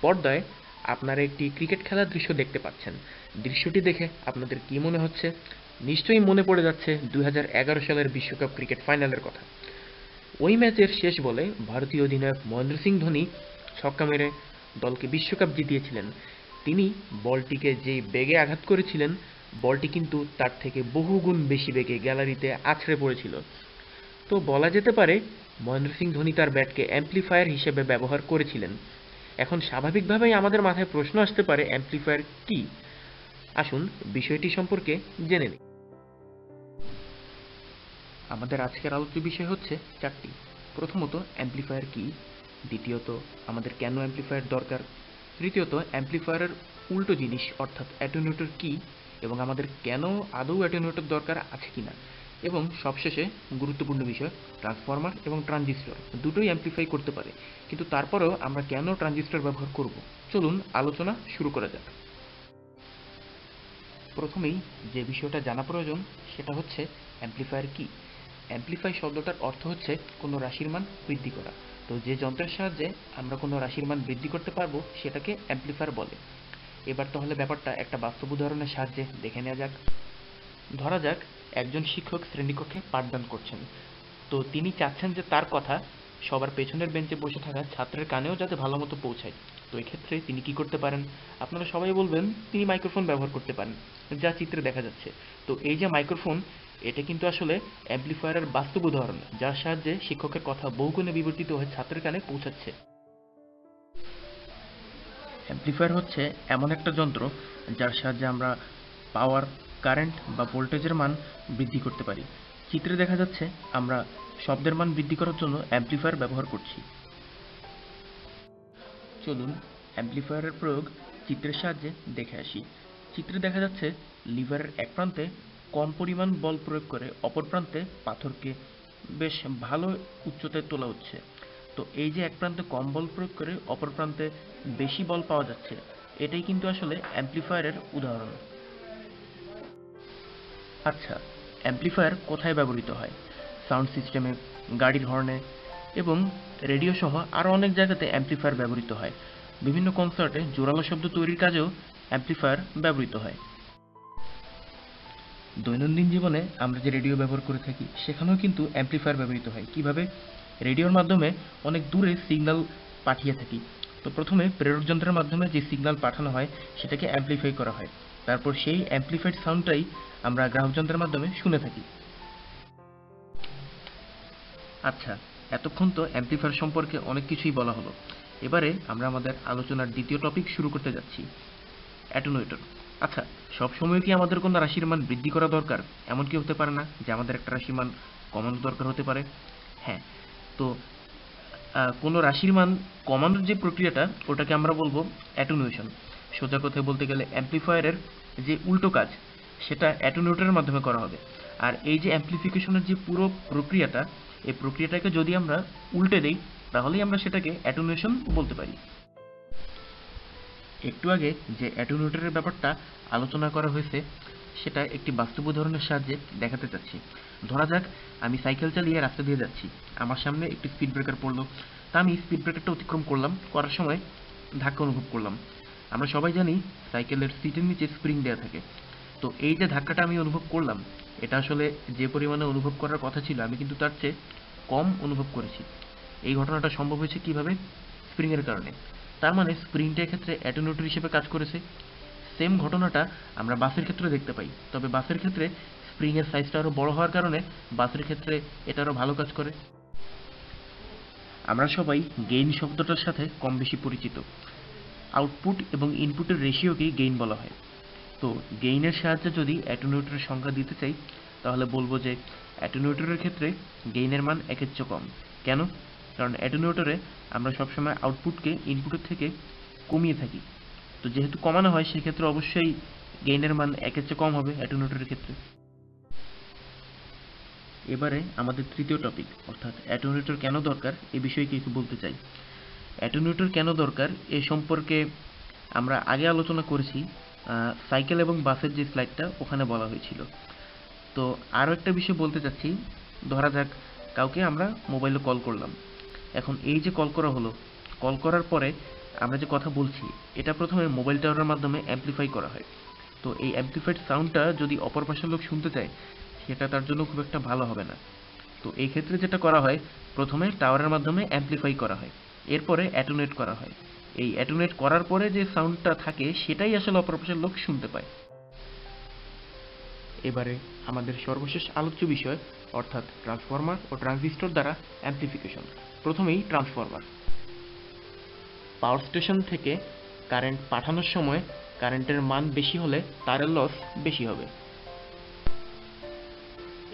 পর্দায় আপনারা একটি ক্রিকেট খেলার দৃশ্য দেখতে পাচ্ছেন। দৃশ্যটি দেখে আপনাদের কি মনে হচ্ছে? নিশ্চয়ই মনে পড়ে যাচ্ছে 2011 সালের বিশ্বকাপ ক্রিকেট ফাইনালের কথা। ওই ম্যাচের শেষ বলে ভারতীয় অধিনায়ক মহেন্দ্র সিং ধোনি ছক্কা মেরে দলকে বিশ্বকাপ জিতিয়েছিলেন। তিনি বলটিকে যেই বেগে আঘাত করেছিলেন, বলটি কিন্তু তার থেকে বহুগুণ বেশি বেগে গ্যালারিতে আছড়ে পড়েছিল। তো বলা যেতে পারে মহেন্দ্র সিং ধোনি তার ব্যাটকে অ্যাম্প্লিফায়ার হিসেবে ব্যবহার করেছিলেন। এখন স্বাভাবিকভাবেই আমাদের মাথায় প্রশ্ন আসতে পারে, অ্যাম্প্লিফায়ার কি? আসুন বিষয়টি সম্পর্কে জেনে নিই। আমাদের আজকের আলোচ্য বিষয় হচ্ছে চারটি। প্রথমত, অ্যাম্প্লিফায়ার কি? দ্বিতীয়ত, আমাদের কেন অ্যাম্প্লিফায়ার দরকার? তৃতীয়ত, অ্যাম্প্লিফায়ারের উল্টো জিনিস অর্থাৎ অ্যাটেনুয়েটর কি এবং আমাদের কেন আদৌ অ্যাটেনুয়েটর দরকার আছে কিনা? এবং সবশেষে গুরুত্বপূর্ণ বিষয়, ট্রান্সফরমার এবং ট্রানজিস্টর দুটোই অ্যাম্প্লিফাই করতে পারে, কিন্তু তারপরেও আমরা কেন ট্রানজিস্টর ব্যবহার করব? চলুন আলোচনা শুরু করা যাক। প্রথমেই যে বিষয়টা জানা প্রয়োজন সেটা হচ্ছে অ্যাম্প্লিফায়ার কি। অ্যাম্প্লিফাই শব্দটার অর্থ হচ্ছে কোনো রাশির মান বৃদ্ধি করা। তো যে যন্ত্রের সাহায্যে আমরা কোনো রাশির মান বৃদ্ধি করতে পারবো সেটাকে অ্যাম্প্লিফায়ার বলে। এবার তাহলে ব্যাপারটা একটা বাস্তব উদাহরণের সাহায্যে দেখে নেওয়া যাক। ধরা যাক একজন শিক্ষক শ্রেণীকক্ষে পাঠদান করছেন। তো তিনি চাচ্ছেন যে তার কথা সবার পেছনের বেঞ্চে বসে থাকা ছাত্রের কানেও যাতে ভালো মতো পৌঁছায়। তো এক্ষেত্রে তিনি কি করতে পারেন? আপনারা সবাই বলবেন তিনি মাইক্রোফোন ব্যবহার করতে পারেন, যা চিত্রে দেখা যাচ্ছে। তো এই যে মাইক্রোফোন, এটা কিন্তু আসলে অ্যাম্প্লিফায়ারের বাস্তব উদাহরণ, যার সাহায্যে শিক্ষকের কথা বহুগুণে বিবর্তিত হয়ে ছাত্রের কানে পৌঁছাচ্ছে। অ্যাম্প্লিফায়ার হচ্ছে এমন একটা যন্ত্র যার সাহায্যে আমরা পাওয়ার, কারেন্ট বা ভোল্টেজের মান বৃদ্ধি করতে পারি। চিত্রে দেখা যাচ্ছে আমরা শব্দের মান বৃদ্ধি করার জন্য অ্যাম্প্লিফায়ার ব্যবহার করছি। চলুন অ্যাম্প্লিফায়ারের প্রয়োগ চিত্রের সাহায্যে দেখে আসি। চিত্রে দেখা যাচ্ছে লিভারের এক প্রান্তে কম পরিমাণ বল প্রয়োগ করে অপর প্রান্তে পাথরকে বেশ ভালো উচ্চতায় তোলা হচ্ছে। তো এই যে এক প্রান্তে কম বল প্রয়োগ করে অপর প্রান্তে বেশি বল পাওয়া যাচ্ছে, এটাই কিন্তু আসলে অ্যাম্প্লিফায়ারের উদাহরণ। আচ্ছা, অ্যাম্প্লিফায়ার কোথায় ব্যবহৃত হয়? সাউন্ড সিস্টেমে, গাড়ির হর্নে এবং রেডিও সহ আরও অনেক জায়গাতে অ্যাম্প্লিফায়ার ব্যবহৃত হয়। বিভিন্ন কনসার্টে জোরালো শব্দ তৈরির কাজেও অ্যাম্প্লিফায়ার ব্যবহৃত হয়। দৈনন্দিন জীবনে আমরা যে রেডিও ব্যবহার করে থাকি সেখানেও কিন্তু অ্যাম্প্লিফায়ার ব্যবহৃত হয়। কিভাবে? রেডিওর মাধ্যমে অনেক দূরে সিগন্যাল পাঠিয়ে থাকি। তো প্রথমে প্রেরক যন্ত্রের মাধ্যমে যে সিগন্যাল পাঠানো হয় সেটাকে অ্যাম্প্লিফাই করা হয়। তারপর সেই অ্যাম্প্লিফাইড সাউন্ডটাই আমরা গ্রাহক যন্ত্রের মাধ্যমে শুনে থাকি। আচ্ছা, এতক্ষণ তো অ্যাম্প্লিফায়ার সম্পর্কে অনেক কিছুই বলা হলো। এবারে আমরা আমাদের আলোচনার দ্বিতীয় টপিক শুরু করতে যাচ্ছি, অ্যাটেনুয়েটর। আচ্ছা, সবসময় কি আমাদের কোনো রাশির মান বৃদ্ধি করা দরকার? এমন কি হতে পারে না যে আমাদের একটা রাশির মান কমানো দরকার হতে পারে? হ্যাঁ। তো কোনো রাশির মান কমানোর যে প্রক্রিয়াটা ওটাকে আমরা বলবো অ্যাটেনুয়েশন। সোজা কথায় বলতে গেলে অ্যাম্প্লিফায়ারের যে উল্টো কাজ সেটা অ্যাটেনুয়েটরের মাধ্যমে করা হবে। আর এই যে অ্যাম্প্লিফিকেশনের যে পুরো প্রক্রিয়াটা, এই প্রক্রিয়াটাকে যদি আমরা উল্টে দেই তাহলেই আমরা সেটাকে অ্যাটেনুয়েশন বলতে পারি। একটু আগে যে অ্যাটেনুয়েটরের ব্যাপারটা আলোচনা করা হয়েছে সেটা একটি বাস্তব উদাহরণের সাহায্যে দেখাতে চাচ্ছি। ধরা যাক আমি সাইকেল চালিয়ে রাস্তা দিয়ে যাচ্ছি, আমার সামনে একটি স্পিড ব্রেকার পড়লো। তা আমি স্পিড ব্রেকারটা অতিক্রম করলাম, করার সময় ধাক্কা অনুভব করলাম। আমরা সবাই জানি সাইকেলের সিটের নিচে স্প্রিং দেওয়া থাকে। তো এই যে ধাক্কাটা আমি অনুভব করলাম, এটা আসলে যে পরিমাণে অনুভব করার কথা ছিল আমি কিন্তু তার চেয়ে কম অনুভব করেছি। এই ঘটনাটা সম্ভব হয়েছে কিভাবে? স্প্রিংয়ের কারণে। তার মানে স্প্রিংটা এক্ষেত্রে অ্যাটেনুয়েটর হিসেবে কাজ করেছে। সেম ঘটনাটা আমরা বাসের ক্ষেত্রে দেখতে পাই, তবে বাসের ক্ষেত্রে স্প্রিংয়ের সাইজটা আরও বড় হওয়ার কারণে বাসের ক্ষেত্রে এটা আরও ভালো কাজ করে। আমরা সবাই গেইন শব্দটার সাথে কম বেশি পরিচিত। আউটপুট এবং ইনপুটের রেশিওকেই গেইন বলা হয়। তো গেইনের সাহায্যে যদি অ্যাটেনুয়েটরের সংজ্ঞা দিতে চাই তাহলে বলবো যে অ্যাটেনুয়েটরের ক্ষেত্রে গেইনের মান একের চেয়ে কম। কেন? কারণ অ্যাটেনুয়েটরে আমরা সবসময় আউটপুটকে ইনপুটের থেকে কমিয়ে থাকি। তো যেহেতু কমানো হয় সেক্ষেত্রে অবশ্যই গেইনের মান একের চেয়ে কম হবে অ্যাটেনুয়েটরের ক্ষেত্রে। এবারে আমাদের তৃতীয় টপিক অর্থাৎ অ্যাটেনুয়েটর কেন দরকার এ বিষয়ে কিছু বলতে চাই। অ্যাটেনুয়েটর কেন দরকার এ সম্পর্কে আমরা আগে আলোচনা করেছি, সাইকেল এবং বাসের যে স্লাইডটা ওখানে বলা হয়েছিল। তো আরও একটা বিষয় বলতে চাচ্ছি, ধরা যাক কাউকে আমরা মোবাইলে কল করলাম। এখন এই যে কল করা হলো, কল করার পরে আমরা যে কথা বলছি এটা প্রথমে মোবাইল টাওয়ারের মাধ্যমে অ্যামপ্লিফাই করা হয়। তো এই অ্যামপ্লিফাইড সাউন্ডটা যদি অপর পাশের লোক শুনতে চায় সেটা তার জন্য খুব একটা ভালো হবে না। তো এই ক্ষেত্রে যেটা করা হয়, প্রথমে টাওয়ারের মাধ্যমে অ্যামপ্লিফাই করা হয়, এরপরে অ্যাটুনেট করা হয়। এই অ্যাটুনেট করার পরে যে সাউন্ডটা থাকে সেটাই আসলে অপর পাশের লোক শুনতে পায়। এবারে আমাদের সর্বশেষ আলোচ্য বিষয় অর্থাৎ ট্রান্সফরমার ও ট্রানজিস্টর দ্বারা অ্যামপ্লিফিকেশন। প্রথমেই ট্রান্সফরমার। পাওয়ার স্টেশন থেকে কারেন্ট পাঠানোর সময় কারেন্টের মান বেশি হলে তারের লস বেশি হবে।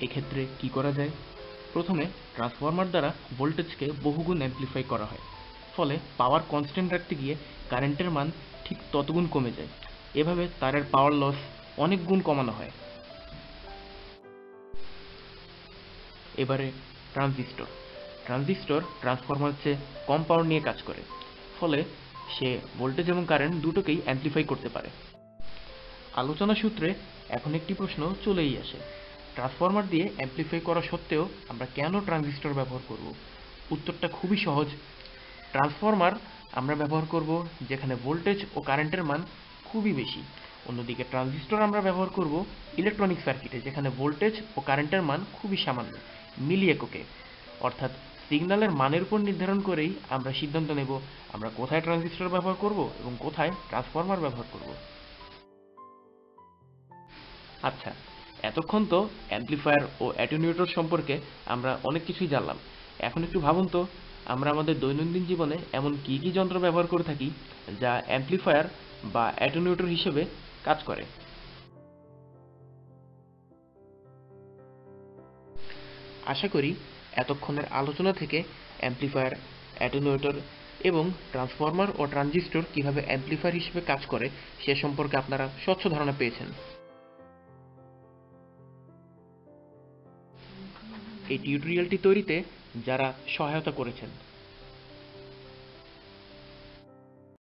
এক্ষেত্রে কি করা যায়? প্রথমে ট্রান্সফরমার দ্বারা ভোল্টেজকে বহুগুণ অ্যামপ্লিফাই করা হয়, ফলে পাওয়ার কনস্ট্যান্ট রাখতে গিয়ে কারেন্টের মান ঠিক ততগুণ কমে যায়। এভাবে তারের পাওয়ার লস অনেক গুণ কমানো হয়। এবারে ট্রানজিস্টর। ট্রানজিস্টর ট্রান্সফরমারের চেয়ে কম পাওয়ার নিয়ে কাজ করে, ফলে সে ভোল্টেজ এবং কারেন্ট দুটোকেই অ্যামপ্লিফাই করতে পারে। আলোচনা সূত্রে এখন একটি প্রশ্ন চলেই আসে, ট্রান্সফরমার দিয়ে অ্যামপ্লিফাই করা সত্ত্বেও আমরা কেন ট্রানজিস্টর ব্যবহার করব? উত্তরটা খুবই সহজ। ট্রান্সফরমার আমরা ব্যবহার করব যেখানে ভোল্টেজ ও কারেন্টের মান খুবই বেশি। অন্যদিকে ট্রানজিস্টর আমরা ব্যবহার করব ইলেকট্রনিক সার্কিটে যেখানে ভোল্টেজ ও কারেন্টের মান খুবই সামান্য, মিলি এককে। অর্থাৎ সিগন্যালের মানের উপর নির্ধারণ করেই আমরা সিদ্ধান্ত নেব আমরা কোথায় ট্রানজিস্টর ব্যবহার করব এবং কোথায় ট্রান্সফরমার ব্যবহার করব। আচ্ছা, এতক্ষণ তো অ্যামপ্লিফায়ার ও অ্যাটেনুয়েটর সম্পর্কে আমরা অনেক কিছুই জানলাম। এখন একটু ভাবুন তো, আমরা আমাদের দৈনন্দিন জীবনে এমন কি কি যন্ত্র ব্যবহার করে থাকি যা অ্যামপ্লিফায়ার বা অ্যাটেনুয়েটর হিসেবে কাজ করে? আশা করি এতক্ষণের আলোচনা থেকে অ্যামপ্লিফায়ার, অ্যাটেনুয়েটর এবং ট্রান্সফরমার ও ট্রানজিস্টর কিভাবে অ্যামপ্লিফায়ার হিসেবে কাজ করে সে সম্পর্কে আপনারা স্বচ্ছ ধারণা পেয়েছেন। এই টিউটোরিয়ালটি তৈরিতে যারা সহায়তা করেছেন